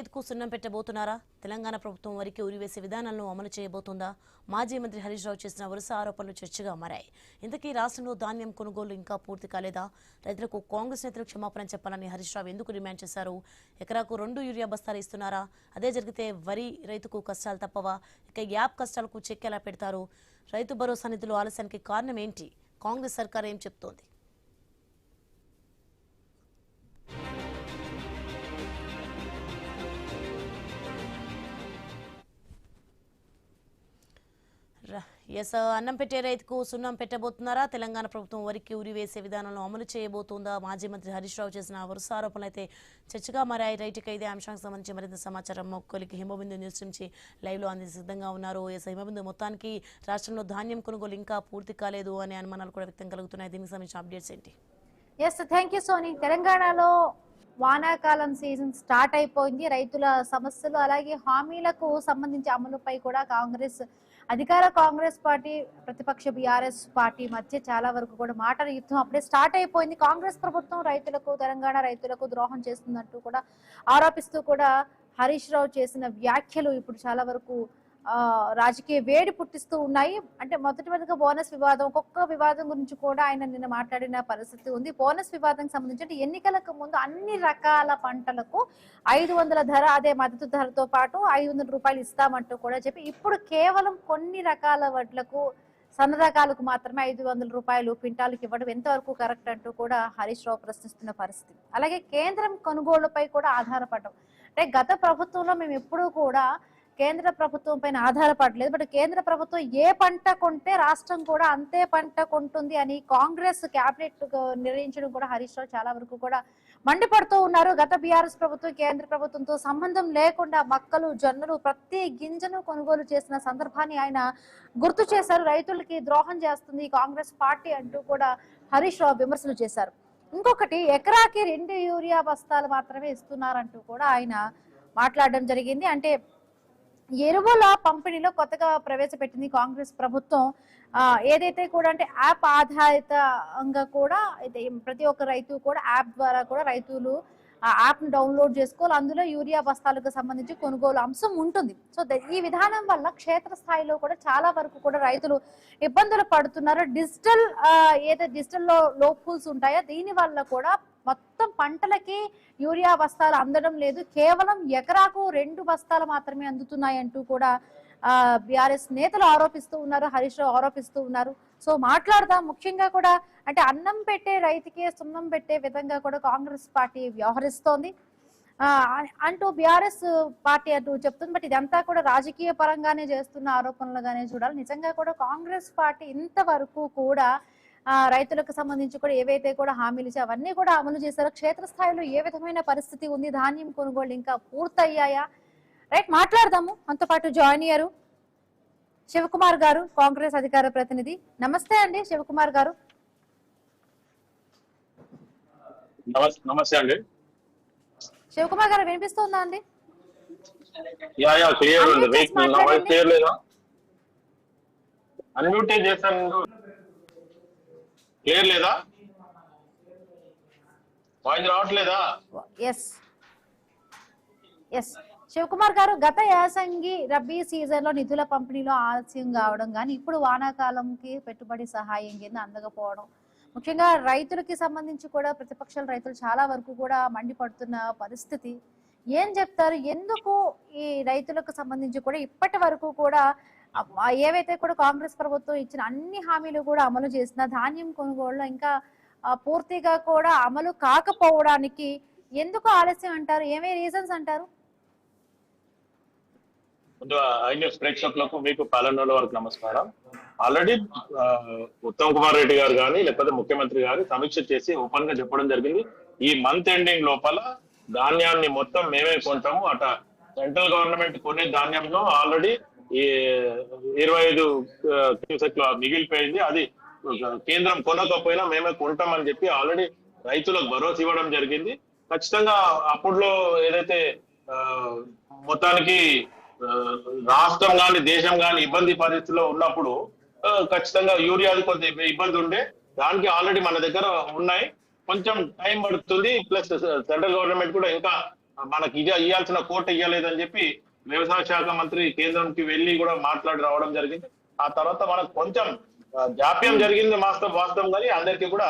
రైతుకు సున్నం పెట్టబోతున్నారా? తెలంగాణ ప్రభుత్వం వరికి ఉరివేసే విధానాలను అమలు చేయబోతుందా? మాజీ మంత్రి హరీష్ రావు చేసిన వరుస ఆరోపణలు చర్చగా మారాయి. ఇంతకీ రాష్ట్రంలో ధాన్యం కొనుగోలు ఇంకా పూర్తి కాలేదా? రైతులకు కాంగ్రెస్ నేతలు క్షమాపణ చెప్పాలని హరీష్ రావు ఎందుకు డిమాండ్ చేశారు? ఎకరాకు 2 యూరియా బస్తాలు ఇస్తున్నారా? అదే జరిగితే వరి రైతుకు కష్టాలు తప్పవా? ఇక యాప్ కష్టాలకు చెక్ ఎలా పెడతారు? రైతు భరోసా నిధులు ఆలస్యానికి కారణం ఏంటి? కాంగ్రెస్ సర్కార్ ఏం చెప్తోంది? అన్నం పెట్టే రైతుకు సున్నం పెట్టబోతున్నారా? తెలంగాణ ప్రభుత్వం వరికి ఉరి వేసే విధానంలో అమలు చేయబోతుందా? మాజీ మంత్రి హరీష్ రావు చేసిన వరుస ఆరోపణలు అయితే చర్చగా మారాయి. రైతుకి ఇదే అంశానికి సంబంధించి మరింత సమాచారం మొక్కలికి హిమబిందు న్యూస్ నుంచి లైవ్ లో అందించి సిద్ధంగా ఉన్నారు. హిమబిందు, మొత్తానికి రాష్ట్రంలో ధాన్యం కొనుగోలు ఇంకా పూర్తి కాలేదు అనే అనుమానాలు కూడా వ్యక్తం కలుగుతున్నాయి. దీనికి సంబంధించిన అప్డేట్స్ ఏంటి? Thank you Soni. తెలంగాణలో వానాకాలం సీజన్ స్టార్ట్ అయిపోయింది. రైతుల సమస్యలు అలాగే హామీలకు సంబంధించి అమలుపై కూడా అధికార కాంగ్రెస్ పార్టీ, ప్రతిపక్ష బీఆర్ఎస్ పార్టీ మధ్య చాలా వరకు కూడా మాటల యుద్ధం అప్పుడే స్టార్ట్ అయిపోయింది. కాంగ్రెస్ ప్రభుత్వం తెలంగాణ రైతులకు ద్రోహం చేస్తున్నట్టు కూడా ఆరోపిస్తూ కూడా హరీష్ రావు చేసిన వ్యాఖ్యలు ఇప్పుడు చాలా వరకు రాజకీయ వేడి పుట్టిస్తూ ఉన్నాయి. అంటే మొదటిగా బోనస్ వివాదం, ఒక్కొక్క వివాదం గురించి కూడా ఆయన నిన్న మాట్లాడిన పరిస్థితి ఉంది. బోనస్ వివాదానికి సంబంధించి అంటే ఎన్నికలకు ముందు అన్ని రకాల పంటలకు 500 ధర, అదే మద్దతు ధరతో పాటు 500 రూపాయలు ఇస్తామంటూ కూడా చెప్పి ఇప్పుడు కేవలం కొన్ని రకాల వడ్లకు, సన్న రకాలకు మాత్రమే 500 రూపాయలు క్వింటాల్కి ఇవ్వడం ఎంతవరకు కరెక్ట్ అంటూ కూడా హరీష్ రావు ప్రశ్నిస్తున్న పరిస్థితి. అలాగే కేంద్రం కొనుగోళ్లపై కూడా ఆధారపడడం. అంటే గత ప్రభుత్వంలో మేము ఎప్పుడూ కూడా కేంద్ర ప్రభుత్వం పైన ఆధారపడలేదు. బట్ కేంద్ర ప్రభుత్వం ఏ పంట కొంటే రాష్ట్రం కూడా అంతే పంట కొంటుంది అని కాంగ్రెస్ క్యాబినెట్ నిర్ణయించడం కూడా హరీష్ రావు చాలా వరకు కూడా మండిపడుతూ ఉన్నారు. గత బీఆర్ఎస్ ప్రభుత్వం కేంద్ర ప్రభుత్వంతో సంబంధం లేకుండా మక్కలు, జొన్నలు, ప్రతి గింజను కొనుగోలు చేసిన సందర్భాన్ని ఆయన గుర్తు చేశారు. రైతులకి ద్రోహం చేస్తుంది కాంగ్రెస్ పార్టీ అంటూ కూడా హరీష్ రావు విమర్శలు చేశారు. ఇంకొకటి, ఎకరాకి 2 యూరియా బస్తాలు మాత్రమే ఇస్తున్నారంటూ కూడా ఆయన మాట్లాడడం జరిగింది. అంటే ఎరువుల పంపిణీలో కొత్తగా ప్రవేశపెట్టింది కాంగ్రెస్ ప్రభుత్వం. ఏదైతే కూడా అంటే యాప్ ఆధారితంగా కూడా అయితే ప్రతి ఒక్క రైతు కూడా యాప్ ద్వారా కూడా రైతులు ఆ యాప్ ను డౌన్లోడ్ చేసుకోవాలి. అందులో యూరియా బస్తాలకు సంబంధించి కొనుగోలు అంశం ఉంటుంది. సో ఈ విధానం వల్ల క్షేత్రస్థాయిలో కూడా చాలా వరకు కూడా రైతులు ఇబ్బందులు పడుతున్నారు. డిజిటల్లో లోపుల్స్ ఉంటాయో దీని వల్ల కూడా మొత్తం పంటలకి యూరియా బస్తాలు అందడం లేదు. కేవలం ఎకరాకు 2 బస్తాలు మాత్రమే అందుతున్నాయి అంటూ కూడా బీఆర్ఎస్ నేతలు ఆరోపిస్తూ ఉన్నారు, హరీష్ రావు ఆరోపిస్తూ ఉన్నారు. సో మాట్లాడదాం. ముఖ్యంగా కూడా అంటే అన్నం పెట్టే రైతుకే సున్నం పెట్టే విధంగా కూడా కాంగ్రెస్ పార్టీ వ్యవహరిస్తోంది అంటూ బీఆర్ఎస్ పార్టీ అంటూ చెప్తుంది. బట్ ఇదంతా కూడా రాజకీయ పరంగానే చేస్తున్న ఆరోపణలుగానే చూడాలి. నిజంగా కూడా కాంగ్రెస్ పార్టీ ఇంతవరకు కూడా రైతులకు సంబంధించి కూడా ఏవైతే కూడా హామీలు ఇచ్చి అవన్నీ కూడా అమలు చేశారో, క్షేత్రస్థాయిలో ఏ విధమైన పరిస్థితి ఉంది, ధాన్యం కొనుగోలు ఇంకా పూర్తయ్యాయా, రైట్ మాట్లాడదాము. మనతో పాటు జాయిన్ అయ్యారు శివకుమార్ గారు, కాంగ్రెస్ అధికార ప్రతినిధి. నమస్తే అండి శివకుమార్ గారు. నమస్తే అండి. శివకుమార్ గారు వినిపిస్తుందా అండి? అన్మ్యూట్ చేస్తాను. క్లియర్ లేదా? వాయిస్ రావట్లేదా? ఎస్ శివకుమార్ గారు, గత యాసంగి రబీ సీజన్ లో నిధుల పంపిణీలో ఆలస్యం కావడం కానీ ఇప్పుడు వానాకాలంకి పెట్టుబడి సహాయం కింద అందకపోవడం, ముఖ్యంగా రైతులకి సంబంధించి కూడా ప్రతిపక్షాల రైతులు చాలా వరకు కూడా మండిపడుతున్న పరిస్థితి. ఏం చెప్తారు? ఎందుకు ఈ రైతులకు సంబంధించి కూడా ఇప్పటి వరకు కూడా ఏవైతే కూడా కాంగ్రెస్ ప్రభుత్వం ఇచ్చిన అన్ని హామీలు కూడా అమలు చేసిన ధాన్యం కొనుగోలులో ఇంకా పూర్తిగా కూడా అమలు కాకపోవడానికి ఎందుకు ఆలస్యం అంటారు? ఏమే రీజన్స్ అంటారు? ప్రేక్షకులకు, మీకు పాలనలో వరకు నమస్కారం. ఆల్రెడీ ఉత్తమ్ కుమార్ రెడ్డి గారు కానీ లేకపోతే ముఖ్యమంత్రి గారు సమీక్ష చేసి ఓపెన్ గా చెప్పడం జరిగింది. ఈ మంత్ ఎండింగ్ లోపల ధాన్యాన్ని మొత్తం మేమే కొంటాము. అట సెంట్రల్ గవర్నమెంట్ కొనే ధాన్యంలో ఆల్రెడీ ఈ 25 క్యూసెక్లు మిగిలిపోయింది. అది కేంద్రం కొనకపోయినా మేమే కొంటామని చెప్పి ఆల్రెడీ రైతులకు భరోసా ఇవ్వడం జరిగింది. ఖచ్చితంగా అప్పుడులో ఏదైతే మొత్తానికి రాష్ట్రం కానీ దేశం కానీ ఇబ్బంది పరిస్థితిలో ఉన్నప్పుడు ఖచ్చితంగా యూరియాది కొంత ఇబ్బంది ఉండే, దానికి ఆల్రెడీ మన దగ్గర ఉన్నాయి. కొంచెం టైం పడుతుంది. ప్లస్ సెంట్రల్ గవర్నమెంట్ కూడా ఇంకా మనకి ఇవ్వాల్సిన కోట ఇవ్వలేదని చెప్పి వ్యవసాయ శాఖ మంత్రి కేంద్రంకి వెళ్ళి కూడా మాట్లాడి రావడం జరిగింది. ఆ తర్వాత మనకు కొంచెం జాప్యం జరిగింది వాస్తవం కానీ అందరికీ కూడా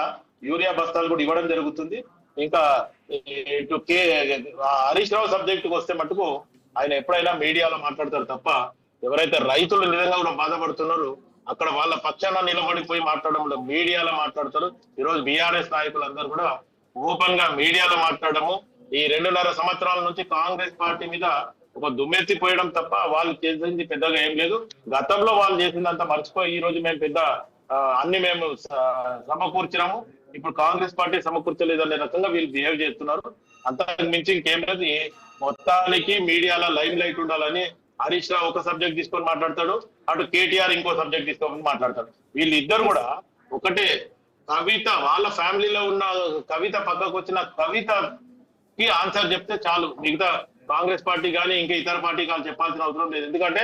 యూరియా బస్తాలు కూడా ఇవ్వడం జరుగుతుంది. ఇంకా ఇటు హరీష్ రావు సబ్జెక్టుకు వస్తే మటుకు ఆయన ఎప్పుడైనా మీడియాలో మాట్లాడతారు తప్ప ఎవరైతే రైతులు నిజంగా కూడా బాధపడుతున్నారో అక్కడ వాళ్ళ పక్షాన నిలబడిపోయి మాట్లాడడం మీడియాలో మాట్లాడతారు. ఈరోజు బీఆర్ఎస్ నాయకులందరూ కూడా ఓపెన్ గా మీడియాలో మాట్లాడము ఈ 2.5 సంవత్సరాల నుంచి కాంగ్రెస్ పార్టీ మీద ఒక దుమ్మెత్తిపోయడం తప్ప వాళ్ళు చేసింది పెద్దగా ఏం లేదు. గతంలో వాళ్ళు చేసిందంతా మర్చిపోయి ఈ రోజు మేము పెద్ద అన్ని మేము సమకూర్చినాము, ఇప్పుడు కాంగ్రెస్ పార్టీ సమకూర్చలేదు అనే రకంగా వీళ్ళు బిహేవ్ చేస్తున్నారు. అంతకు మించి ఇంకేం లేదు. మొత్తానికి మీడియాలో లైమ్ లైట్ ఉండాలని హరీష్ రావు ఒక సబ్జెక్ట్ తీసుకొని మాట్లాడతాడు, అటు కేటీఆర్ ఇంకో సబ్జెక్ట్ తీసుకొని మాట్లాడతాడు. వీళ్ళిద్దరు కూడా ఒకటే కవిత వాళ్ళ ఫ్యామిలీలో ఉన్న కవిత పక్కకు వచ్చిన కవితకి ఆన్సర్ చెప్తే చాలు, మిగతా కాంగ్రెస్ పార్టీ కానీ ఇంకా ఇతర పార్టీ కానీ చెప్పాల్సిన అవసరం లేదు. ఎందుకంటే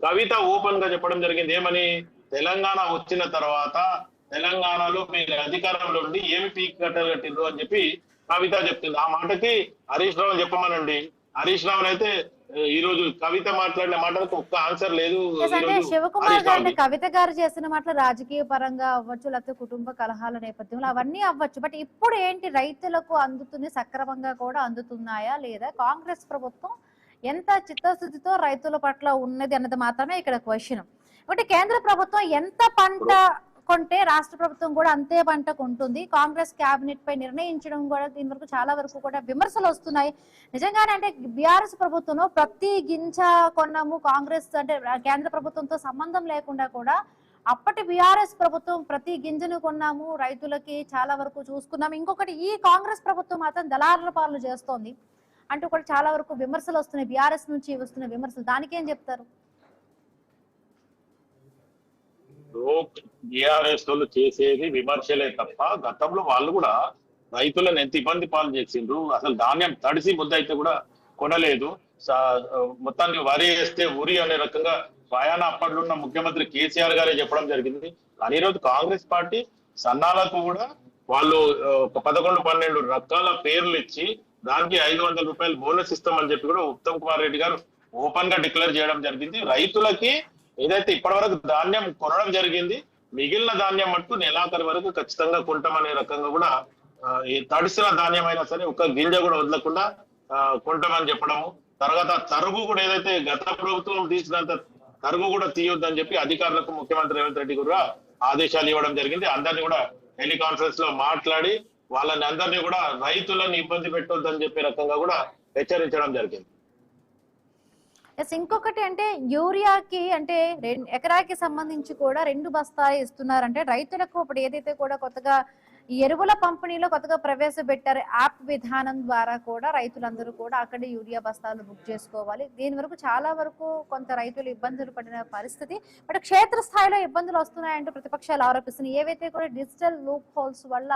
కవిత ఓపెన్ గా చెప్పడం జరిగింది. ఏమని, తెలంగాణ వచ్చిన తర్వాత తెలంగాణలో మీరు అధికారంలో ఉండి ఏమి పీక్ కట్టగట్టిండ్రు అని చెప్పి కవిత చెప్తుంది. ఆ మాటకి హరీష్ రావు చెప్పమనండి. హరీష్ రావు అయితే ఈ రోజు కవిత మాట్లాడిన మాటలకు ఒక్క ఆన్సర్ లేదు. అంటే శివకుమార్ గారిని కవిత గారు చేసిన మాటలు రాజకీయ పరంగా అవ్వచ్చు, లేకపోతే కుటుంబ కలహాల నేపథ్యంలో అవన్నీ అవ్వచ్చు. బట్ ఇప్పుడు ఏంటి, రైతులకు అందుతుంది, సక్రమంగా కూడా అందుతున్నాయా లేదా, కాంగ్రెస్ ప్రభుత్వం ఎంత చిత్తశుద్ధితో రైతుల పట్ల ఉన్నది అన్నది మాత్రమే ఇక్కడ క్వశ్చన్. అంటే కేంద్ర ప్రభుత్వం ఎంత పంట కొంటే రాష్ట్ర ప్రభుత్వం కూడా అంతే పంట కొంటుంది. కాంగ్రెస్ క్యాబినెట్ పై నిర్ణయించడం కూడా దీని వరకు చాలా వరకు కూడా విమర్శలు వస్తున్నాయి. నిజంగానే అంటే బీఆర్ఎస్ ప్రభుత్వంలో ప్రతి గింజ కొన్నాము, కాంగ్రెస్ అంటే కేంద్ర ప్రభుత్వంతో సంబంధం లేకుండా కూడా అప్పటి బీఆర్ఎస్ ప్రభుత్వం ప్రతి గింజను కొన్నాము, రైతులకి చాలా వరకు చూసుకున్నాము. ఇంకొకటి, ఈ కాంగ్రెస్ ప్రభుత్వం మాత్రం దళారుల పాలన చేస్తోంది అంటూ కూడా చాలా వరకు విమర్శలు వస్తున్నాయి. బీఆర్ఎస్ నుంచి వస్తున్న విమర్శలు, దానికి ఏం చెప్తారు? బీఆర్ఎస్ వాళ్ళు చేసేది విమర్శలే తప్ప గతంలో వాళ్ళు కూడా రైతులను ఎంత ఇబ్బంది పాలు చేసిండ్రు. అసలు ధాన్యం తడిసి ముద్ద అయితే కూడా కొనలేదు. మొత్తానికి వరి వేస్తే ఉరి అనే రకంగా స్వయాన అప్పట్లో ఉన్న ముఖ్యమంత్రి కేసీఆర్ గారే చెప్పడం జరిగింది. కానీ ఈరోజు కాంగ్రెస్ పార్టీ సన్నాలకు కూడా వాళ్ళు 11-12 రకాల పేర్లు ఇచ్చి దానికి 500 రూపాయలు బోనస్ ఇస్తామని చెప్పి కూడా ఉత్తమ్ కుమార్ రెడ్డి గారు ఓపెన్ గా డిక్లేర్ చేయడం జరిగింది. రైతులకి ఏదైతే ఇప్పటి వరకు ధాన్యం కొనడం జరిగింది, మిగిలిన ధాన్యం మటుకు నెలాఖరు వరకు ఖచ్చితంగా కొంటామనే రకంగా కూడా తడిసిన ధాన్యం అయినా సరే ఒక గింజ కూడా వదలకుండా కొంటామని చెప్పడము. తర్వాత తరుగు కూడా ఏదైతే గత ప్రభుత్వం తీసినంత తరుగు కూడా తీయొద్దని చెప్పి అధికారులకు ముఖ్యమంత్రి రేవంత్ రెడ్డి కూడా ఆదేశాలు ఇవ్వడం జరిగింది. అందరినీ కూడా టెలికాన్ఫరెన్స్ లో మాట్లాడి వాళ్ళని అందరినీ కూడా రైతులను ఇబ్బంది పెట్టొద్దని చెప్పే రకంగా కూడా హెచ్చరించడం జరిగింది. ఇంకొకటి అంటే యూరియాకి అంటే ఎకరాకి సంబంధించి కూడా 2 బస్తాలు ఇస్తున్నారంటే రైతులకు ఇప్పుడు ఏదైతే కూడా కొత్తగా ఈ ఎరువుల పంపిణీలో కొత్తగా ప్రవేశపెట్టారు యాప్ విధానం ద్వారా కూడా రైతులందరూ కూడా అక్కడే యూరియా బస్తాలు బుక్ చేసుకోవాలి. దీని వరకు చాలా వరకు కొంత రైతులు ఇబ్బందులు పడిన పరిస్థితి. బట్ క్షేత్రస్థాయిలో ఇబ్బందులు వస్తున్నాయంటూ ప్రతిపక్షాలు ఆరోపిస్తున్నాయి. ఏవైతే కూడా డిజిటల్ లూప్ హోల్స్ వల్ల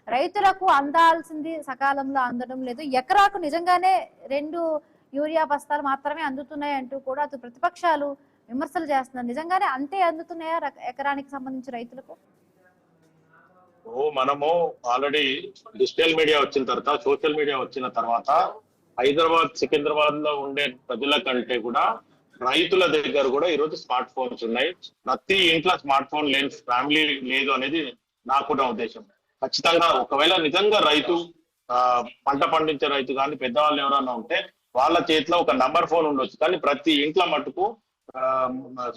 రైతులకు అందాల్సింది సకాలంలో అందడం లేదు. ఎకరాకు నిజంగానే 2 యూరియా బస్తాలు మాత్రమే అందుతున్నాయి అంటూ కూడా అటు ప్రతిపక్షాలు విమర్శలు చేస్తున్నారు. నిజంగానే అంతే అందుతున్నాయా ఎకరానికి సంబంధించి రైతులకు? మనము ఆల్రెడీ డిజిటల్ మీడియా వచ్చిన తర్వాత, సోషల్ మీడియా వచ్చిన తర్వాత హైదరాబాద్, సికింద్రాబాద్ లో ఉండే ప్రజల కంటే కూడా రైతుల దగ్గర కూడా ఈరోజు స్మార్ట్ ఫోన్స్ ఉన్నాయి. ప్రతి ఇంట్లో స్మార్ట్ ఫోన్ లేని ఫ్యామిలీ లేదు అనేది నాకున్న ఉద్దేశం. ఖచ్చితంగా ఒకవేళ నిజంగా రైతు పంట పండించే రైతు కానీ పెద్దవాళ్ళు ఎవరైనా ఉంటే వాళ్ళ చేతిలో ఒక నంబర్ ఫోన్ ఉండొచ్చు, కానీ ప్రతి ఇంట్లో మటుకు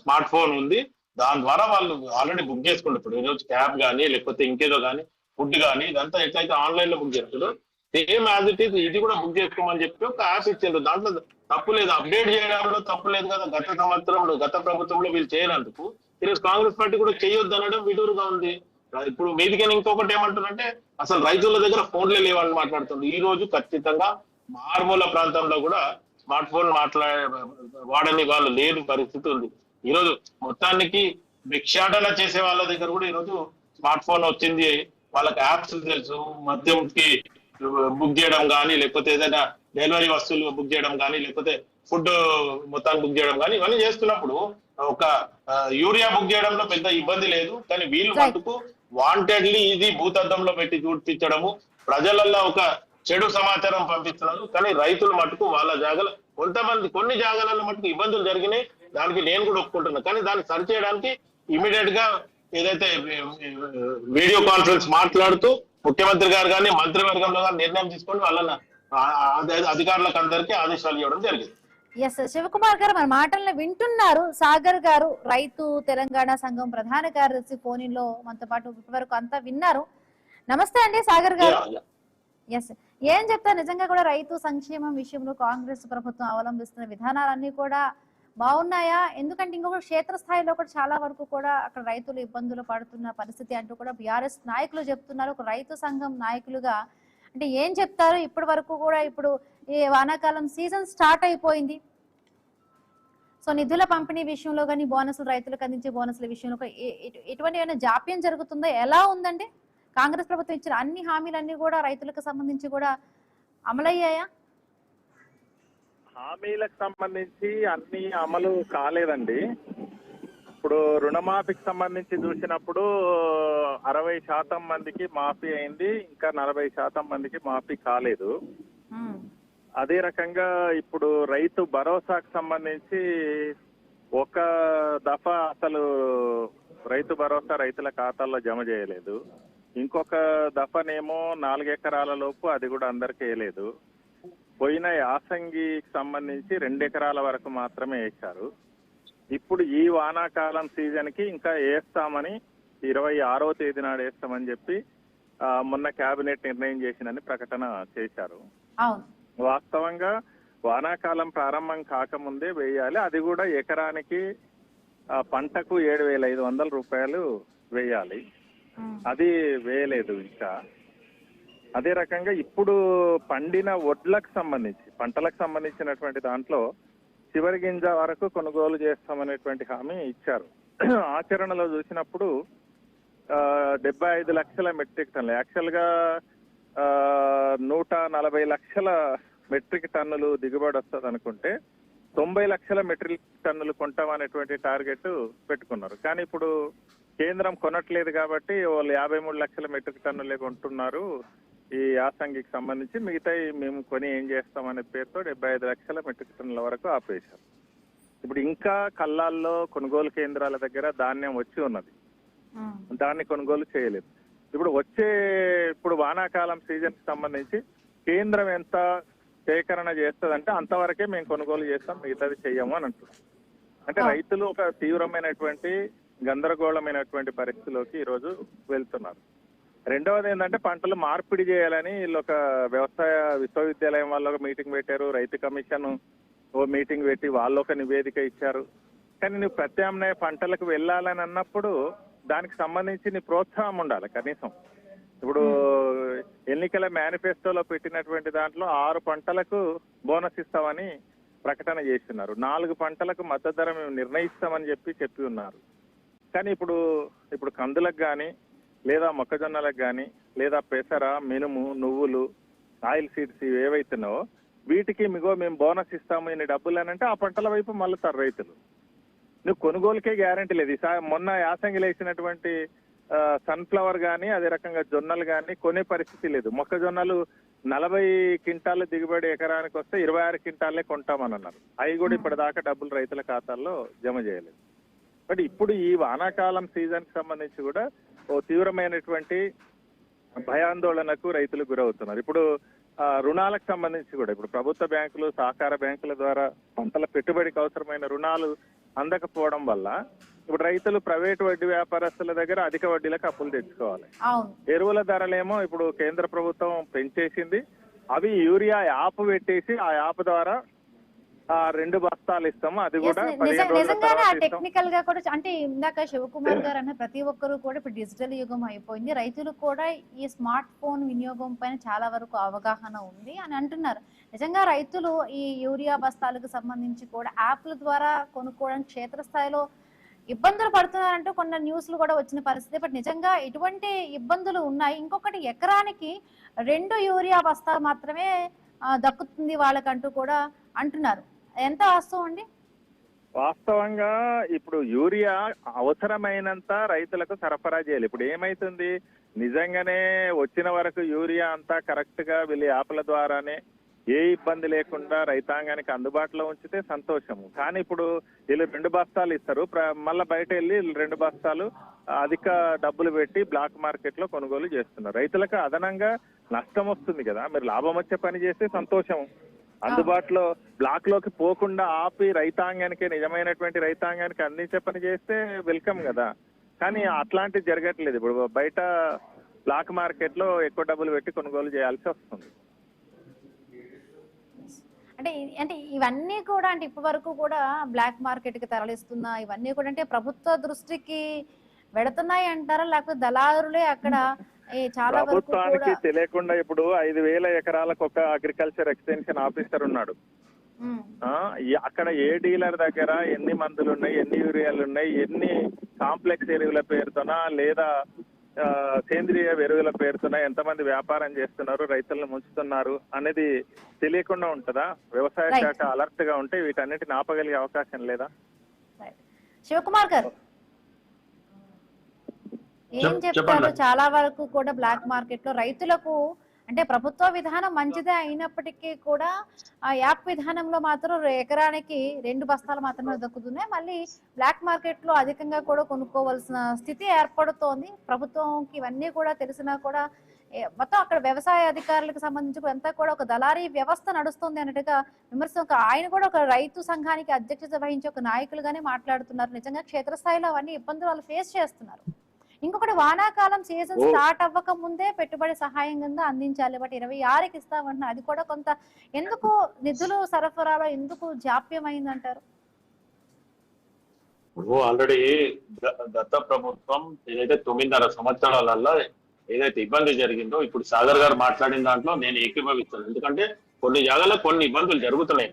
స్మార్ట్ ఫోన్ ఉంది. దాని ద్వారా వాళ్ళు ఆల్రెడీ బుక్ చేసుకుంటారు. ఈరోజు క్యాబ్ కానీ లేకపోతే ఇంకేదో కానీ ఫుడ్ కానీ ఇదంతా ఎట్లయితే ఆన్లైన్ లో బుక్ చేస్తాడు, సేమ్ యాజ్ ఇట్ ఈస్ ఇది కూడా బుక్ చేసుకోమని చెప్పి ఒక యాప్ ఇచ్చిండ్రు. దాంట్లో తప్పు లేదు, అప్డేట్ చేయడంలో తప్పు లేదు కదా. గత సంవత్సరంలో గత ప్రభుత్వంలో వీళ్ళు చేయనందుకు ఈరోజు కాంగ్రెస్ పార్టీ కూడా చేయొద్దు అనడం విడూరుగా ఉంది. ఇప్పుడు మీదికైనా ఇంకొకటి ఏమంటారంటే అసలు రైతుల దగ్గర ఫోన్లే లేవని మాట్లాడుతుంది. ఈ రోజు ఖచ్చితంగా మారుమూల ప్రాంతంలో కూడా స్మార్ట్ ఫోన్ వాడని వాళ్ళు లేని పరిస్థితి ఉంది. ఈరోజు మొత్తానికి భిక్షాటన చేసే వాళ్ళ దగ్గర కూడా ఈరోజు స్మార్ట్ ఫోన్ వచ్చింది. వాళ్ళకి యాప్స్ తెలుసు, మద్యంకి బుక్ చేయడం కానీ లేకపోతే ఏదైనా డెలివరీ వస్తువులు బుక్ చేయడం కానీ లేకపోతే ఫుడ్ మొత్తాన్ని బుక్ చేయడం కానీ ఇవన్నీ చేస్తున్నప్పుడు ఒక యూరియా బుక్ చేయడంలో పెద్ద ఇబ్బంది లేదు. కానీ వీళ్ళు మటుకు వాంటెడ్లీ ఇది భూతద్దంలో పెట్టి చూపించడము, ప్రజలలో ఒక చెడు సమాచారం పంపిస్తున్నారు. కానీ రైతులు మటుకు వాళ్ళ జాగాల కొన్ని జాగాలలో మటుకు ఇబ్బందులు జరిగినాయి. దానికి నేను కూడా ఒప్పుకుంటున్నాను. కానీ దాన్ని సరి చేయడానికి ఇమీడియట్ గా ఏదైతే వీడియో కాన్ఫరెన్స్ మాట్లాడుతూ ముఖ్యమంత్రి గారు కానీ మంత్రివర్గంలో కానీ నిర్ణయం తీసుకొని వాళ్ళ అధికారులకు అందరికీ ఆదేశాలు ఇవ్వడం జరిగింది. ఎస్ శివకుమార్ గారు మన మాటలను వింటున్నారు. సాగర్ గారు రైతు తెలంగాణ సంఘం ప్రధాన కార్యదర్శి ఫోన్ లో మనతో పాటు ఇప్పటివరకు అంతా విన్నారు. నమస్తే అండి సాగర్ గారు. ఎస్ ఏం చెప్తారు, నిజంగా కూడా రైతు సంక్షేమం విషయంలో కాంగ్రెస్ ప్రభుత్వం అవలంబిస్తున్న విధానాలన్నీ కూడా బాగున్నాయా? ఎందుకంటే ఇంకొక క్షేత్రస్థాయిలో కూడా చాలా వరకు కూడా అక్కడ రైతులు ఇబ్బందులు పడుతున్న పరిస్థితి అంటూ కూడా బీఆర్ఎస్ నాయకులు చెప్తున్నారు. ఒక రైతు సంఘం నాయకులుగా అంటే ఏం చెప్తారు? ఇప్పటి వరకు కూడా ఇప్పుడు ఈ వానాకాలం సీజన్ స్టార్ట్ అయిపోయింది. సో నిధుల పంపిణీ విషయంలో కానీ బోనసులు రైతులకు అందించే బోనసుల విషయంలో ఎటువంటి ఏమైనా జాప్యం జరుగుతుందో ఎలా ఉందండి? కాంగ్రెస్ ప్రభుత్వం ఇచ్చిన అన్ని హామీలన్నీ కూడా రైతులకు సంబంధించి కూడా అమలయ్యాయా? హామీలకు సంబంధించి అన్ని అమలు కాలేదండి. ఇప్పుడు రుణమాఫీకి సంబంధించి చూసినప్పుడు 60% మందికి మాఫీ అయింది, ఇంకా 40% మందికి మాఫీ కాలేదు. అదే రకంగా ఇప్పుడు రైతు భరోసాకు సంబంధించి ఒక దఫా అసలు రైతు భరోసా రైతుల ఖాతాల్లో జమ చేయలేదు. ఇంకొక దఫనేమో 4 ఎకరాల లోపు అది కూడా అందరికి వేయలేదు. పోయిన యాసంగికి సంబంధించి 2 ఎకరాల వరకు మాత్రమే వేశారు. ఇప్పుడు ఈ వానాకాలం సీజన్ కి ఇంకా వేస్తామని 26వ తేదీ నాడు వేస్తామని చెప్పి మొన్న కేబినెట్ నిర్ణయం చేసిందని ప్రకటన చేశారు. వాస్తవంగా వానాకాలం ప్రారంభం కాకముందే వేయాలి. అది కూడా ఎకరానికి పంటకు 7,500 రూపాయలు వేయాలి. అది వేయలేదు ఇంకా. అదే రకంగా ఇప్పుడు పండిన వడ్లకు సంబంధించి పంటలకు సంబంధించినటువంటి దాంట్లో చివరి గింజ వరకు కొనుగోలు చేస్తామనేటువంటి హామీ ఇచ్చారు. ఆచరణలో చూసినప్పుడు 75 లక్షల మెట్రిక్ టన్నులు, యాక్చువల్ గా 140 లక్షల మెట్రిక్ టన్నులు దిగుబడి వస్తుంది అనుకుంటే 90 లక్షల మెట్రిక్ టన్నులు కొంటామనేటువంటి టార్గెట్ పెట్టుకున్నారు. కానీ ఇప్పుడు కేంద్రం కొనట్లేదు కాబట్టి వాళ్ళు 53 లక్షల మెట్రిక్ టన్నులే కొంటున్నారు. ఈ యాసంగికి సంబంధించి మిగతా మేము కొని ఏం చేస్తామనే పేరుతో 75 లక్షల మెట్రిక్ టన్నుల వరకు ఆపేశారు. ఇప్పుడు ఇంకా కల్లాల్లో కొనుగోలు కేంద్రాల దగ్గర ధాన్యం వచ్చి ఉన్నది, దాన్ని కొనుగోలు చేయలేదు. ఇప్పుడు వానాకాలం సీజన్ కి సంబంధించి కేంద్రం ఎంత సేకరణ చేస్తుందంటే అంతవరకే మేము కొనుగోలు చేస్తాం, మిగతాది చెయ్యము అని అంటున్నాం. అంటే రైతులు ఒక తీవ్రమైనటువంటి గందరగోళమైనటువంటి పరిస్థితిలోకి ఈరోజు వెళ్తున్నారు. రెండవది ఏంటంటే పంటలు మార్పిడి చేయాలని వీళ్ళు ఒక వ్యవసాయ విశ్వవిద్యాలయం వాళ్ళు ఒక మీటింగ్ పెట్టారు, రైతు కమిషన్ ఓ మీటింగ్ పెట్టి వాళ్ళు ఒక నివేదిక ఇచ్చారు. కానీ నువ్వు ప్రత్యామ్నాయ పంటలకు వెళ్ళాలని అన్నప్పుడు దానికి సంబంధించి నీ ప్రోత్సాహం ఉండాలి కనీసం. ఇప్పుడు ఎన్నికల మేనిఫెస్టోలో పెట్టినటువంటి దాంట్లో 6 పంటలకు బోనస్ ఇస్తామని ప్రకటన చేస్తున్నారు, 4 పంటలకు మద్దతు ధర మేము నిర్ణయిస్తామని చెప్పి ఉన్నారు. కానీ ఇప్పుడు కందులకు కానీ లేదా మొక్కజొన్నలకు కానీ లేదా పెసర, మినుము, నువ్వులు, ఆయిల్ సీడ్స్ ఏవైతున్నావో వీటికి మేము బోనస్ ఇస్తాము ఇన్ని డబ్బులు అని అంటే ఆ పంటల వైపు మళ్ళుతారు రైతులు. నువ్వు కొనుగోలుకే గ్యారంటీ లేదు. మొన్న యాసంగిలో వేసినటువంటి సన్ఫ్లవర్ కానీ అదే రకంగా జొన్నలు కానీ కొనే పరిస్థితి లేదు. మొక్కజొన్నలు 40 క్వింటాల దిగుబడి ఎకరానికి వస్తే 26 క్వింటాలే కొంటామని అన్నారు. అవి కూడా ఇప్పటిదాకా డబ్బులు రైతుల ఖాతాల్లో జమ చేయలేదు. బట్ ఇప్పుడు ఈ వానాకాలం సీజన్ కి సంబంధించి కూడా ఓ తీవ్రమైనటువంటి భయాందోళనకు రైతులు గురవుతున్నారు. ఇప్పుడు రుణాలకు సంబంధించి కూడా ఇప్పుడు ప్రభుత్వ బ్యాంకులు, సహకార బ్యాంకుల ద్వారా పంటల పెట్టుబడికి అవసరమైన రుణాలు అందకపోవడం వల్ల ఇప్పుడు రైతులు ప్రైవేటు వడ్డీ వ్యాపారస్తుల దగ్గర అధిక వడ్డీలకు అప్పులు తెచ్చుకోవాలి. ఎరువుల ధరలేమో ఇప్పుడు కేంద్ర ప్రభుత్వం పెంచేసింది. అవి యూరియా యాప్ పెట్టేసి ఆ యాప్ ద్వారా 2 బస్తాలు ఇస్తాము, అది కూడా నిజంగానే టెక్నికల్ గా కూడా అంటే ఇందాక శివకుమార్ గారు అన్న ప్రతి ఒక్కరు కూడా ఇప్పుడు డిజిటల్ యుగం అయిపోయింది. రైతులు కూడా ఈ స్మార్ట్ ఫోన్ వినియోగం పైన చాలా వరకు అవగాహన ఉంది అని అంటున్నారు. నిజంగా రైతులు ఈ యూరియా బస్తాలకు సంబంధించి కూడా యాప్ల ద్వారా కొనుక్కోవడానికి క్షేత్రస్థాయిలో ఇబ్బందులు పడుతున్నారంటూ కొన్ని న్యూస్లు కూడా వచ్చిన పరిస్థితి. బట్ నిజంగా ఇటువంటి ఇబ్బందులు ఉన్నాయి. ఇంకొకటి ఎకరానికి 2 యూరియా బస్తాలు మాత్రమే దక్కుతుంది వాళ్ళకంటూ కూడా అంటున్నారు. ఎంత వాస్తవం అండి? వాస్తవంగా ఇప్పుడు యూరియా అవసరమైనంత రైతులకు సరఫరా చేయాలి. ఇప్పుడు ఏమైతుంది, నిజంగానే వచ్చిన వరకు యూరియా అంతా కరెక్ట్ గా వీళ్ళ యాప్ల ద్వారానే ఏ ఇబ్బంది లేకుండా రైతాంగానికి అందుబాటులో ఉంచితే సంతోషము. కానీ ఇప్పుడు వీళ్ళు 2 బస్తాలు ఇస్తారు, మళ్ళీ బయట వెళ్ళి 2 బస్తాలు అధిక డబ్బులు పెట్టి బ్లాక్ మార్కెట్ లో కొనుగోలు చేస్తున్నారు. రైతులకు అదనంగా నష్టం వస్తుంది కదా. మీరు లాభం వచ్చే పని చేస్తే సంతోషం, అందుబాటులో బ్లాక్ లోకి పోకుండా ఆపి రైతాంగానికి నిజమైనటువంటి రైతాంగానికి అందించే పని చేస్తే వెల్కమ్ కదా. కానీ అట్లాంటివి జరగట్లేదు. ఇప్పుడు బయట బ్లాక్ మార్కెట్ లో ఎక్కువ డబ్బులు పెట్టి కొనుగోలు చేయాల్సి వస్తుంది. అంటే అంటే ఇవన్నీ కూడా అంటే ఇప్పటి వరకు కూడా బ్లాక్ మార్కెట్ కి తరలిస్తున్నా ఇవన్నీ కూడా అంటే ప్రభుత్వ దృష్టికి వెడుతున్నాయి అంటారా, లేకపోతే దళారులే అక్కడ చాలా వరకు ప్రభుత్వానికి తెలియకుండా ఇప్పుడు 5,000 ఎకరాలకు ఒక అగ్రికల్చర్ ఎక్స్టెన్షన్ ఆఫీసర్ ఉన్నాడు. అక్కడ ఏ డీలర్ దగ్గర ఎన్ని మందులు ఉన్నాయి, ఎన్ని యూరియాలు ఉన్నాయి, ఎన్ని కాంప్లెక్స్ ఎరువుల పేరుతోనా లేదా సేంద్రియ ఎరువుల పేరుతోనా ఎంతమంది వ్యాపారం చేస్తున్నారు, రైతులను ముంచుతున్నారు అనేది తెలియకుండా ఉంటుందా? వ్యవసాయ శాఖ అలర్ట్ గా ఉంటే వీటన్నిటిని ఆపగలిగే అవకాశం లేదా? శివకుమార్ గారు ఏం చెప్తారు? చాలా వరకు కూడా బ్లాక్ మార్కెట్ లో రైతులకు అంటే ప్రభుత్వ విధానం మంచిదే అయినప్పటికీ కూడా ఆ యాప్ విధానంలో మాత్రం ఎకరానికి 2 బస్తాలు మాత్రమే దక్కుతున్నాయి. మళ్ళీ బ్లాక్ మార్కెట్ లో అధికంగా కూడా కొనుక్కోవాల్సిన స్థితి ఏర్పడుతోంది. ప్రభుత్వంకి ఇవన్నీ కూడా తెలిసినా కూడా మొత్తం అక్కడ వ్యవసాయ అధికారులకు సంబంధించి అంతా కూడా ఒక దళారీ వ్యవస్థ నడుస్తుంది అన్నట్టుగా విమర్శ. ఆయన కూడా ఒక రైతు సంఘానికి అధ్యక్షత వహించి ఒక నాయకులుగానే మాట్లాడుతున్నారు. నిజంగా క్షేత్రస్థాయిలో అవన్నీ ఇబ్బందులు వాళ్ళు ఫేస్ చేస్తున్నారు. ఇంకొకటి వానాకాలం సీజన్ స్టార్ట్ అవ్వక ముందే పెట్టుబడి సహాయం కింద అందించాలి, బట్ 26కి ఇస్తామంటున్నారు. అది కూడా కొంత ఎందుకు నిధులు సరఫరాలో ఎందుకు జాప్యం అయిందంటారు? ఆల్రెడీ గత ప్రభుత్వం ఏదైతే 9.5 సంవత్సరాలలో ఏదైతే ఇబ్బంది జరిగిందో ఇప్పుడు సాగర్ గారు మాట్లాడిన దాంట్లో నేను ఏకీభవిస్తాను. ఎందుకంటే కొన్ని జాగాలో కొన్ని ఇబ్బందులు జరుగుతున్నాయి.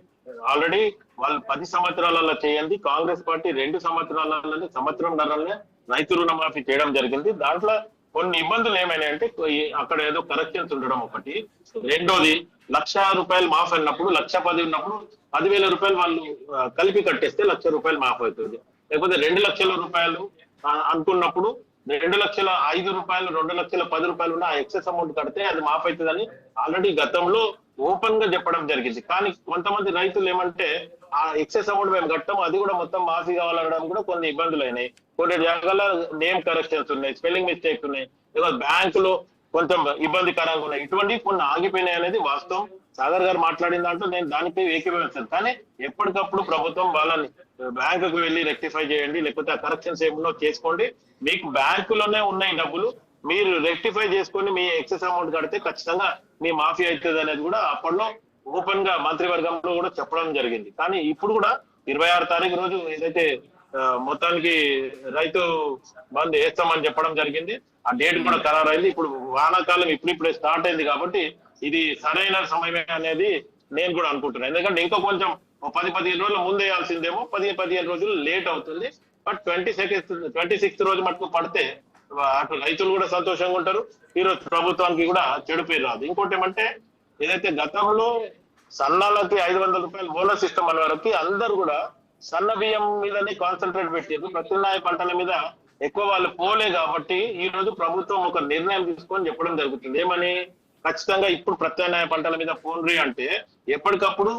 ఆల్రెడీ వాళ్ళు 10 సంవత్సరాలలో చేయండి, కాంగ్రెస్ పార్టీ 2 సంవత్సరాలలోనే సంవత్సరంన్నరనే రైతు రుణమాఫీ చేయడం జరిగింది. దాంట్లో కొన్ని ఇబ్బందులు ఏమైనాయంటే అక్కడ ఏదో కరెక్షన్స్ ఉండడం ఒకటి, రెండోది ₹1,00,000 మాఫ్ అన్నప్పుడు 1,10,000 ఉన్నప్పుడు 10,000 రూపాయలు వాళ్ళు కలిపి కట్టేస్తే ₹1,00,000 మాఫ్ అవుతుంది. లేకపోతే ₹2,00,000 అనుకున్నప్పుడు ₹2,05,000 ₹2,10,000 ఉన్న ఎక్సెస్ అమౌంట్ కడితే అది మాఫ్ అవుతుందని ఆల్రెడీ గతంలో ఓపెన్ గా చెప్పడం జరిగింది. కానీ కొంతమంది రైతులు ఏమంటే ఆ ఎక్సెస్ అమౌంట్ మేము కట్టాము, అది కూడా మొత్తం మాఫీ కావాలనడం కూడా కొన్ని ఇబ్బందులు అయినాయి. కొన్ని జాగాల నేమ్ కరెక్షన్స్ ఉన్నాయి, స్పెల్లింగ్ మిస్టేక్స్ ఉన్నాయి, లేదా బ్యాంకులో కొంచెం ఇబ్బందికరంగా ఉన్నాయి. ఇటువంటివి కొన్ని ఆగిపోయినాయి అనేది వాస్తవం. సాగర్ గారు మాట్లాడిన దాంట్లో నేను దానిపై ఏకీభవిస్తాను. కానీ ఎప్పటికప్పుడు ప్రభుత్వం వాళ్ళని బ్యాంకుకు వెళ్ళి రెక్టిఫై చేయండి, లేకపోతే ఆ కరెక్షన్స్ ఏమన్నా చేసుకోండి. మీకు బ్యాంకులోనే ఉన్నాయి డబ్బులు, మీరు రెక్టిఫై చేసుకొని మీ ఎక్సెస్ అమౌంట్ కడితే ఖచ్చితంగా మీ మాఫీ అవుతుంది అనేది కూడా అప్పట్లో ఓపెన్ గా మంత్రివర్గంలో కూడా చెప్పడం జరిగింది. కానీ ఇప్పుడు కూడా 26 తారీఖు రోజు ఏదైతే మొత్తానికి రైతు బంద్ వేస్తామని చెప్పడం జరిగింది, ఆ డేట్ కూడా ఖరారైంది. ఇప్పుడు వానాకాలం ఇప్పుడిప్పుడే స్టార్ట్ అయింది కాబట్టి ఇది సరైన సమయమే అనేది నేను కూడా అనుకుంటున్నాను. ఎందుకంటే ఇంకా కొంచెం 10-15 రోజుల ముందు వేయాల్సిందేమో, 10-15 రోజులు లేట్ అవుతుంది. బట్ 26th రోజు మటుకు పడితే అటు రైతులు కూడా సంతోషంగా ఉంటారు, ఈరోజు ప్రభుత్వానికి కూడా చెడు పేరు రాదు. ఇంకోటి ఏమంటే ఏదైతే గతంలో సన్నాలకి ₹500 బోనస్ ఇస్తామన్న వరకు అందరూ కూడా సన్న బియ్యం మీదనే కాన్సన్ట్రేట్ పెట్టారు, ప్రత్యామ్నాయ పంటల మీద ఎక్కువ వాళ్ళు పోలే. కాబట్టి ఈ రోజు ప్రభుత్వం ఒక నిర్ణయం తీసుకొని చెప్పడం జరుగుతుంది. ఏమని? ఖచ్చితంగా ఇప్పుడు ప్రత్యామ్నాయ పంటల మీద పోన్రి అంటే ఎప్పటికప్పుడు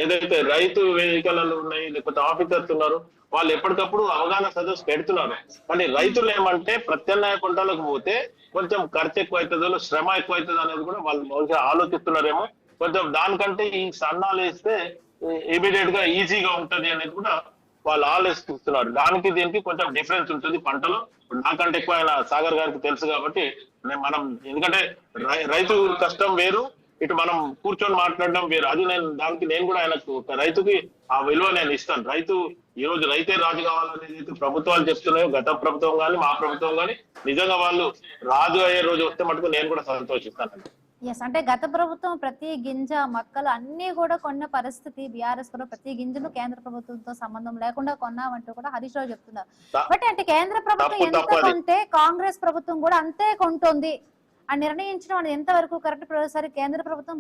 ఏదైతే రైతు వేదికలు ఉన్నాయి, లేకపోతే ఆఫీసర్స్ ఉన్నారు, వాళ్ళు ఎప్పటికప్పుడు అవగాహన సదస్సు పెడుతున్నారు. కానీ రైతులు ఏమంటే ప్రత్యామ్నాయ పంటలకు పోతే కొంచెం ఖర్చు ఎక్కువ అవుతుందో, శ్రమ ఎక్కువ అవుతుంది అనేది కూడా వాళ్ళు బహుశా ఆలోచిస్తున్నారేమో. కొంచెం దానికంటే ఈ సన్నాలు వేస్తే ఇమీడియట్ గా ఈజీగా ఉంటది అనేది కూడా వాళ్ళు ఆలోచిస్తున్నారు. దానికి దీనికి కొంచెం డిఫరెన్స్ ఉంటుంది పంటలో. నాకంటే ఎక్కువ ఆయన సాగర్ గారికి తెలుసు కాబట్టి మనం, ఎందుకంటే రైతు కష్టం వేరు, ఇటు మనం కూర్చొని మాట్లాడడం వేరు. అది నేను కూడా ఆయనకు రైతుకి ఆ విలువ నేను ఇస్తాను. రైతు ఈ రోజు రైతే రాజు కావాలనేది ప్రభుత్వాలు చెప్తున్నాయో, గత ప్రభుత్వం కానీ మా ప్రభుత్వం కానీ నిజంగా వాళ్ళు రాజు అయ్యే రోజు వస్తే మటుకు నేను కూడా సంతోషిస్తాను. ఎస్, అంటే గత ప్రభుత్వం ప్రతి గింజ మొక్కలు అన్ని కూడా కొన్న పరిస్థితి, బీఆర్ఎస్ కూడా ప్రతి గింజను కేంద్ర ప్రభుత్వంతో సంబంధం లేకుండా కొన్నామంటూ కూడా హరీష్ రావు చెప్తున్నారు. బట్ అంటే కేంద్ర ప్రభుత్వం ఎంత కొంటే కాంగ్రెస్ ప్రభుత్వం కూడా అంతే కొంటుంది అని నిర్ణయించడం అనేది ఎంతవరకు కరెక్ట్? ప్రతిసారి కేంద్ర ప్రభుత్వం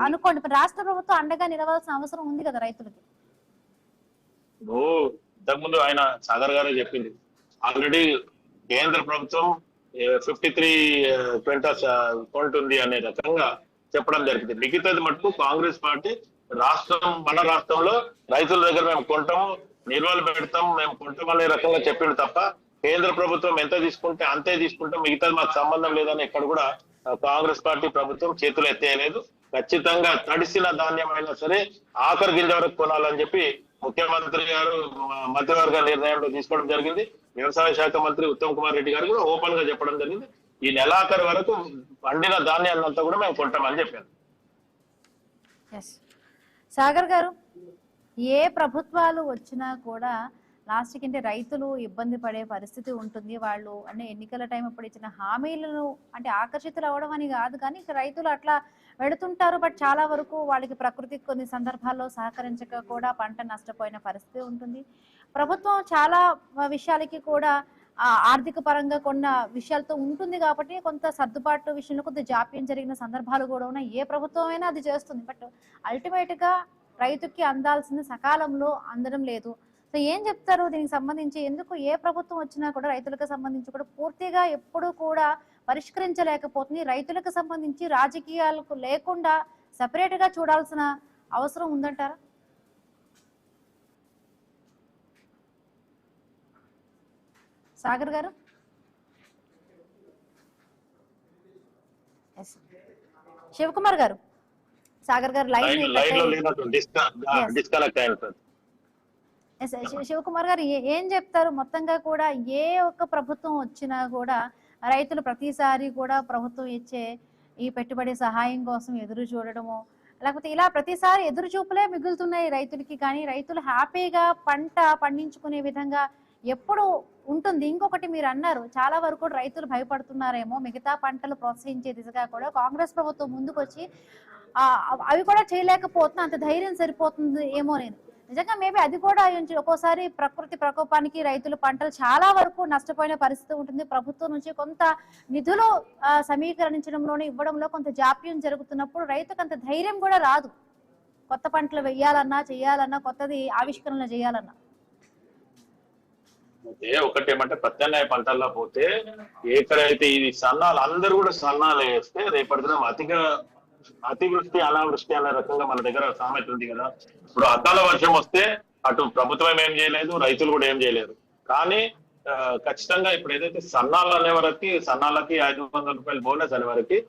అనుకోండి, రాష్ట్ర ప్రభుత్వం అండగా నిలవాల్సిన అవసరం ఉంది కదా రైతులకి. ఇంతకుముందు ఆయన సాగర్ గారే చెప్పింది, ఆల్రెడీ కేంద్ర ప్రభుత్వం 53 క్వింటాల్స్ కొంటుంది అనే రకంగా చెప్పడం జరిగింది. మిగతాది మటుకు కాంగ్రెస్ పార్టీ మన రాష్ట్రంలో రైతుల దగ్గర మేము కొంటాం, నిల్వలు పెడతాం, మేము కొంటాం అనే రకంగా చెప్పిండు తప్ప కేంద్ర ప్రభుత్వం ఎంత తీసుకుంటే అంతే తీసుకుంటాం, మిగతాది మాకు సంబంధం లేదని ఎక్కడ కూడా కాంగ్రెస్ పార్టీ ప్రభుత్వం చేతులు ఎత్తేయలేదు. ఖచ్చితంగా తడిసిన ధాన్యం అయినా సరే ఆఖరి గింజ వరకు కొనాలని చెప్పి ముఖ్యమంత్రి గారు మంత్రివర్గ నిర్ణయంలో తీసుకోవడం జరిగింది. వ్యవసాయ శాఖ మంత్రి ఉత్తమ్ కుమార్ రెడ్డి గారు కూడా ఓపెన్ గా చెప్పడం జరిగింది, ఈ నెలాఖరు వరకు పండిన ధాన్యాన్నంతా కూడా మేము కొంటామని చెప్పారు. సాగర్ గారు, ఏ ప్రభుత్వాలు వచ్చినా కూడా లాస్ట్కి అంటే రైతులు ఇబ్బంది పడే పరిస్థితి ఉంటుంది. వాళ్ళు అంటే ఎన్నికల టైం అప్పుడు ఇచ్చిన హామీలను అంటే ఆకర్షితులు అవ్వడం అని కాదు, కానీ రైతులు అట్లా వెళుతుంటారు. బట్ చాలా వరకు వాళ్ళకి ప్రకృతి కొన్ని సందర్భాల్లో సహకరించక కూడా పంట నష్టపోయిన పరిస్థితి ఉంటుంది. ప్రభుత్వం చాలా విషయాలకి కూడా ఆర్థిక పరంగా కొన్న విషయాలతో ఉంటుంది కాబట్టి కొంత సర్దుబాటు విషయంలో కొంత జాప్యం జరిగిన సందర్భాలు కూడా ఉన్నాయి. ఏ ప్రభుత్వం అయినా అది చేస్తుంది, బట్ అల్టిమేట్ గా రైతుకి అందాల్సింది సకాలంలో అందడం లేదు. సో ఏం చెప్తారు దీనికి సంబంధించి? ఎందుకు ఏ ప్రభుత్వం వచ్చినా కూడా రైతులకు సంబంధించి కూడా పూర్తిగా ఎప్పుడు కూడా పరిష్కరించలేకపోతుంది? రైతులకు సంబంధించి రాజకీయాలకు లేకుండా సెపరేట్ గా చూడాల్సిన అవసరం ఉందంటారా? సాగర్ గారు, శివకుమార్ గారు, సాగర్ గారు శివకుమార్ గారు ఏం చెప్తారు? మొత్తంగా కూడా ఏ ఒక్క ప్రభుత్వం వచ్చినా కూడా రైతులు ప్రతిసారి కూడా ప్రభుత్వం ఇచ్చే ఈ పెట్టుబడి సహాయం కోసం ఎదురు చూడడము, లేకపోతే ఇలా ప్రతిసారి ఎదురు చూపులే మిగులుతున్నాయి రైతులకి, కానీ రైతులు హ్యాపీగా పంట పండించుకునే విధంగా ఎప్పుడు ఉంటుంది? ఇంకొకటి మీరు అన్నారు, చాలా వరకు రైతులు భయపడుతున్నారేమో మిగతా పంటలు ప్రోత్సహించే దిశగా కూడా కాంగ్రెస్ ప్రభుత్వం ముందుకొచ్చి అవి కూడా చేయలేకపోతున్నా, అంత ధైర్యం సరిపోతుంది ఏమో. నేను నిజంగా మేబీ అది కూడా ఒక్కోసారి ప్రకృతి ప్రకోపానికి రైతులు పంటలు చాలా వరకు నష్టపోయిన పరిస్థితి ఉంటుంది. ప్రభుత్వం నుంచి కొంత నిధులు సమీకరించడంలోనే ఇవ్వడంలో కొంత జాప్యం జరుగుతున్నప్పుడు రైతుకు అంత ధైర్యం కూడా రాదు, కొత్త పంటలు వేయాలన్నా చేయాలన్నా కొత్తది ఆవిష్కరణలు చేయాలన్నా. ఒకటి ఏమంటే ప్రత్యామ్నాయ పంటల్లో పోతే ఎక్కడైతే ఇది సన్నాలు అందరూ కూడా సన్నాలు వేస్తే రేపటి దినం అతివృష్టి అనావృష్టి అనే రకంగా మన దగ్గర సామెత ఉంది కదా. ఇప్పుడు అద్దాల వర్షం వస్తే అటు ప్రభుత్వం ఏం చేయలేదు, రైతులు కూడా ఏం చేయలేరు. కానీ ఖచ్చితంగా ఇప్పుడు ఏదైతే సన్నాలు అనే వరకు సన్నాలకి 500 రూపాయలు బోనస్ అనే వరకు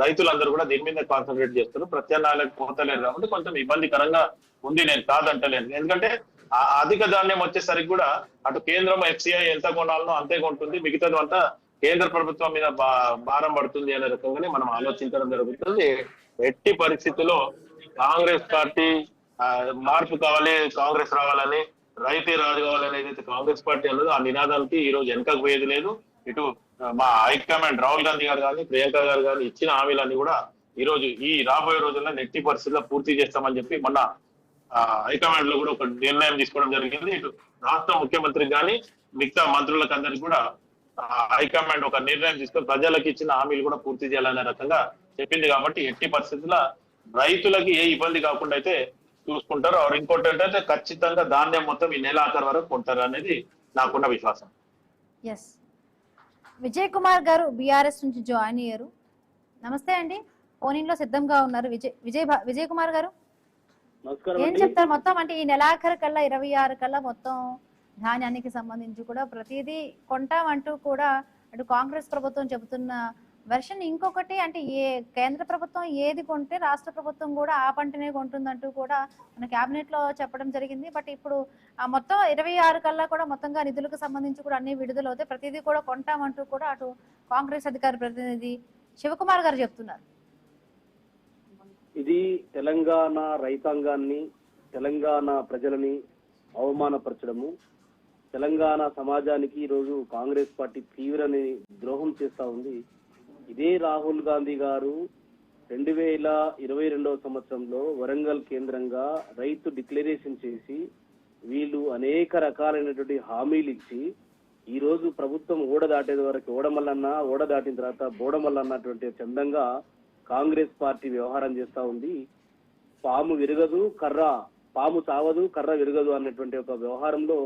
రైతులందరూ కూడా దీని మీద కాన్సన్ట్రేట్ చేస్తారు. ప్రత్యామ్నాయాలకు పోతలేరు కాబట్టి కొంచెం ఇబ్బందికరంగా ఉంది, నేను కాదంటలేను. ఎందుకంటే అధిక ధాన్యం వచ్చేసరికి కూడా అటు కేంద్రం FCI ఎంత కొనాలనో అంతే కొంటుంది, మిగతాది అంతా కేంద్ర ప్రభుత్వం మీద భారం పడుతుంది అనే రకంగానే మనం ఆలోచించడం జరుగుతుంది. ఎట్టి పరిస్థితుల్లో కాంగ్రెస్ పార్టీ మార్పు కావాలి, కాంగ్రెస్ రావాలని, రైతే రాజు కావాలని ఏదైతే కాంగ్రెస్ పార్టీ అన్నదో ఆ నినాదానికి ఈ రోజు వెనకకు పోయేది లేదు. ఇటు మా హైకమాండ్ రాహుల్ గాంధీ గారు కానీ ప్రియాంక గారు కానీ ఇచ్చిన హామీలన్నీ కూడా ఈ రోజు ఈ రాబోయే రోజుల్లో ఎట్టి పరిస్థితుల్లో పూర్తి చేస్తామని చెప్పి మొన్న హైకమాండ్ లో కూడా ఒక నిర్ణయం తీసుకోవడం జరిగింది. ఇటు రాష్ట్ర ముఖ్యమంత్రికి కానీ మిగతా మంత్రులకు అందరికి కూడా హైకమాండ్ ఒక నిర్ణయం తీసుకొని ప్రజలకు ఇచ్చిన హామీలు కూడా పూర్తి చేయాలనే రకంగా చెప్పింది. కాబట్టి ఎట్టి పరిస్థితుల్లో రైతులకి ఏ ఇబ్బంది కాకుండా అయితే చూసుకుంటారు. ఇంకోటి ఏంటంటే ఖచ్చితంగా ధాన్యం మొత్తం ఈ నెల ఆఖరి వరకు కొంటారు అనేది నాకున్న విశ్వాసం. విజయ్ కుమార్ గారు బీఆర్ఎస్ నుంచి జాయిన్ అయ్యారు. నమస్తే అండి, ఫోన్ లో సిద్ధంగా ఉన్నారు. విజయ్ కుమార్ గారు ఏం చెప్తారు? మొత్తం అంటే ఈ నెలాఖరు కల్లా 26 కల్లా మొత్తం ధాన్యానికి సంబంధించి కూడా ప్రతిదీ కొంటామంటూ కూడా అటు కాంగ్రెస్ ప్రభుత్వం చెబుతున్న వెర్షన్. ఇంకొకటి అంటే కేంద్ర ప్రభుత్వం ఏది కొంటే రాష్ట్ర ప్రభుత్వం కూడా ఆ పంటనే కొంటుందంటూ కూడా మన కేబినెట్ లో చెప్పడం జరిగింది. బట్ ఇప్పుడు మొత్తం 26 కల్లా కూడా మొత్తంగా నిధులకు సంబంధించి కూడా అన్ని విడుదలవుతాయి, ప్రతిదీ కూడా కొంటామంటూ కూడా అటు కాంగ్రెస్ అధికార ప్రతినిధి శివకుమార్ గారు చెప్తున్నారు. ఇది తెలంగాణ రైతాంగాన్ని, తెలంగాణ ప్రజలని అవమానపరచడము, తెలంగాణ సమాజానికి ఈరోజు కాంగ్రెస్ పార్టీ తీవ్రని ద్రోహం చేస్తా ఉంది. ఇదే రాహుల్ గాంధీ గారు 2022వ సంవత్సరంలో వరంగల్ కేంద్రంగా రైతు డిక్లరేషన్ చేసి వీళ్ళు అనేక రకాలైనటువంటి హామీలు ఇచ్చి ఈ రోజు ప్రభుత్వం ఓడ దాటేది వరకు ఓడ దాటిన తర్వాత బోడమల్ల అన్నటువంటి చందంగా కాంగ్రెస్ పార్టీ వ్యవహారం చేస్తా ఉంది. పాము చావదు కర్ర విరగదు అన్నటువంటి ఒక వ్యవహారంలో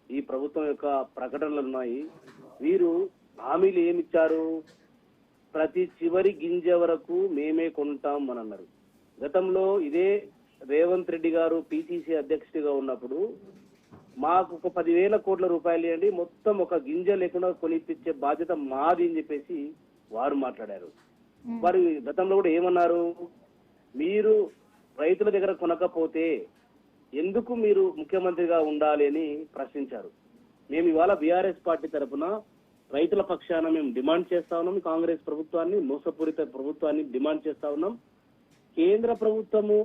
ఈ ప్రభుత్వం యొక్క ప్రకటనలు ఉన్నాయి. వీరు హామీలు ఏమిచ్చారు? ప్రతి చివరి గింజ వరకు మేమే కొంటాం అని అన్నారు. గతంలో ఇదే రేవంత్ రెడ్డి గారు పిసిసి అధ్యక్షుడిగా ఉన్నప్పుడు మాకు ఒక 10,000 కోట్ల రూపాయలు ఇవ్వండి, మొత్తం ఒక గింజ లేకుండా కొనిపించే బాధ్యత మాది అని చెప్పేసి వారు మాట్లాడారు. వారు గతంలో కూడా ఏమన్నారు? మీరు రైతుల దగ్గర కొనకపోతే ఎందుకు మీరు ముఖ్యమంత్రిగా ఉండాలి అని ప్రశ్నించారు. మేము ఇవాళ బీఆర్ఎస్ పార్టీ తరఫున రైతుల పక్షాన మేము డిమాండ్ చేస్తా ఉన్నాం. కాంగ్రెస్ ప్రభుత్వాన్ని, మోసపూరిత ప్రభుత్వాన్ని డిమాండ్ చేస్తా ఉన్నాం. కేంద్ర ప్రభుత్వము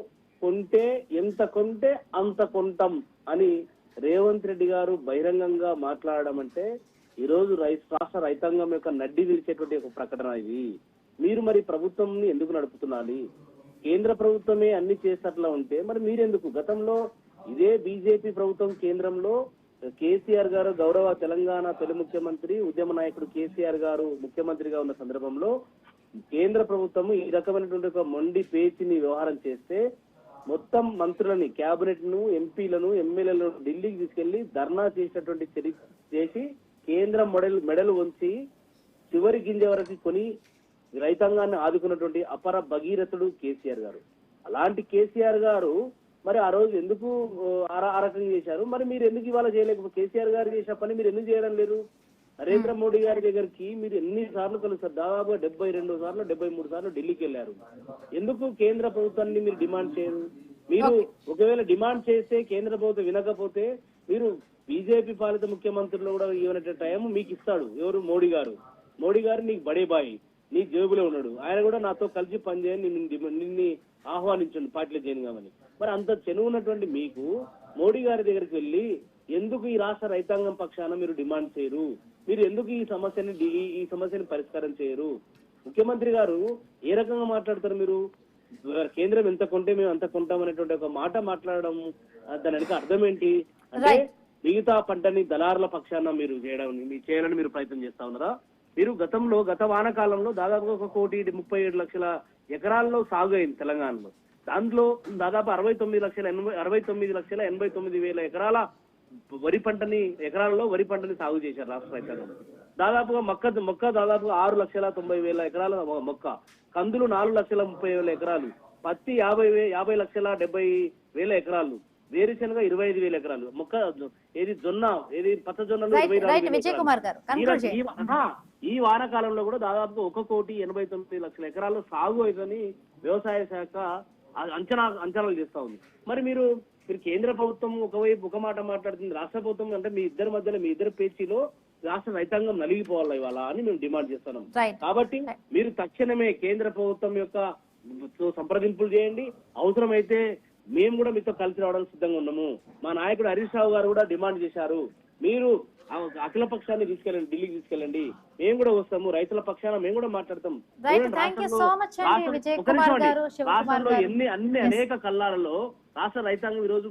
కొంటే ఎంత కొంటే అంత కొంటాం అని రేవంత్ రెడ్డి గారు బహిరంగంగా మాట్లాడడం అంటే ఈరోజు రాష్ట్ర రైతాంగం యొక్క నడ్డి విరిచేటువంటి ఒక ప్రకటన ఇది. మీరు మరి ప్రభుత్వంని ఎందుకు నడుపుతున్నారు? కేంద్ర ప్రభుత్వమే అన్ని చేసేట్లా ఉంటే మరి మీరెందుకు? గతంలో ఇదే బీజేపీ ప్రభుత్వం కేంద్రంలో కేసీఆర్ గారు గౌరవ తెలంగాణ తొలి ముఖ్యమంత్రి ఉద్యమ నాయకుడు కేసీఆర్ గారు ముఖ్యమంత్రిగా ఉన్న సందర్భంలో కేంద్ర ప్రభుత్వం ఈ రకమైనటువంటి ఒక మొండి పేచిని వ్యవహారం చేస్తే మొత్తం మంత్రులని, క్యాబినెట్ ను, ఎంపీలను, ఎమ్మెల్యేలను ఢిల్లీకి తీసుకెళ్లి ధర్నా చేసినటువంటి చేసి కేంద్రం మెడలు వంచి చివరి గింజ వరకు కొని రైతాంగాన్ని ఆదుకున్నటువంటి అపర భగీరథుడు కేసీఆర్ గారు. అలాంటి కేసీఆర్ గారు మరి ఆ రోజు ఎందుకు ఆ రకంగా చేశారు? మరి మీరు ఎందుకు ఇవాళ చేయలేకపోతే? కేసీఆర్ గారు చేసిన పని మీరు ఎందుకు చేయడం లేదు? నరేంద్ర మోడీ గారి దగ్గరికి మీరు ఎన్ని సార్లు కలుస్తారు? దాదాపుగా 72 సార్లు 73 సార్లు ఢిల్లీకి వెళ్ళారు. ఎందుకు కేంద్ర ప్రభుత్వాన్ని మీరు డిమాండ్ చేయరు? మీరు ఒకవేళ డిమాండ్ చేస్తే కేంద్ర ప్రభుత్వం వినకపోతే మీరు బీజేపీ పాలిత ముఖ్యమంత్రులు కూడా ఇవ్వనట్టు టైం మీకు ఇస్తాడు. ఎవరు? మోడీ గారు. మోడీ గారు నీకు బడే బాయ్, నీ జేబులో ఉన్నాడు. ఆయన కూడా నాతో కలిసి పనిచేయని నిన్ను ఆహ్వానించండి పార్టీలో జాయిన్ కామని. మరి అంత చెనువు ఉన్నటువంటి మీకు మోడీ గారి దగ్గరికి వెళ్ళి ఎందుకు ఈ రాష్ట్ర రైతాంగం పక్షాన మీరు డిమాండ్ చేయరు? మీరు ఎందుకు ఈ సమస్యని పరిష్కారం చేయరు? ముఖ్యమంత్రి గారు ఏ రకంగా మాట్లాడతారు? మీరు కేంద్రం ఎంత కొంటే మేము అంత కొంటాం అనేటువంటి ఒక మాట మాట్లాడడం, దాని వెనక అర్థం ఏంటి? అంటే మిగతా పంటని దళారుల పక్షాన మీరు చేయాలని మీరు ప్రయత్నం చేస్తా ఉన్నారా? మీరు గత వానాకాలంలో దాదాపుగా 1,37,00,000 ఎకరాల్లో సాగు అయింది తెలంగాణలో. దాంట్లో దాదాపు 69,89,000 ఎకరాల ఎకరాలలో వరి పంటని సాగు చేశారు రాష్ట్ర రైతాంగం. దాదాపుగా మొక్క దాదాపుగా 6,90,000 ఎకరాల మొక్క, కందులు 4,30,000 ఎకరాలు, పత్తి 50,70,000 ఎకరాలు, వేరుశనగ 25,000 ఎకరాలు, మొక్క ఏది జొన్న పచ్చజొన్నలు 24,000. ఈ వానాకాలంలో కూడా దాదాపుగా 1,89,00,000 ఎకరాల్లో సాగు అవుతుందని వ్యవసాయ శాఖ అంచనాలు చేస్తా ఉంది. మరి మీరు కేంద్ర ప్రభుత్వం ఒకవైపు ఒక మాట మాట్లాడుతుంది, రాష్ట్ర ప్రభుత్వం అంటే మీ ఇద్దరి పేచీలో రాష్ట్ర రైతాంగం నలిగిపోవాలి ఇవాళ అని మేము డిమాండ్ చేస్తున్నాం. కాబట్టి మీరు తక్షణమే కేంద్ర ప్రభుత్వం యొక్క సంప్రదింపులు చేయండి. అవసరమైతే మేము కూడా మీతో కలిసి రావడానికి సిద్ధంగా ఉన్నాము. మా నాయకుడు హరీష్ రావు గారు కూడా డిమాండ్ చేశారు, మీరు అఖిల పక్షాన్ని తీసుకెళ్ళండి, ఢిల్లీకి తీసుకెళ్ళండి, మేము కూడా వస్తాము, రైతుల పక్షాన మేము కూడా మాట్లాడతాం. రాష్ట్రంలో అనేక కల్లాలలో రాష్ట్ర రైతాంగం ఈరోజు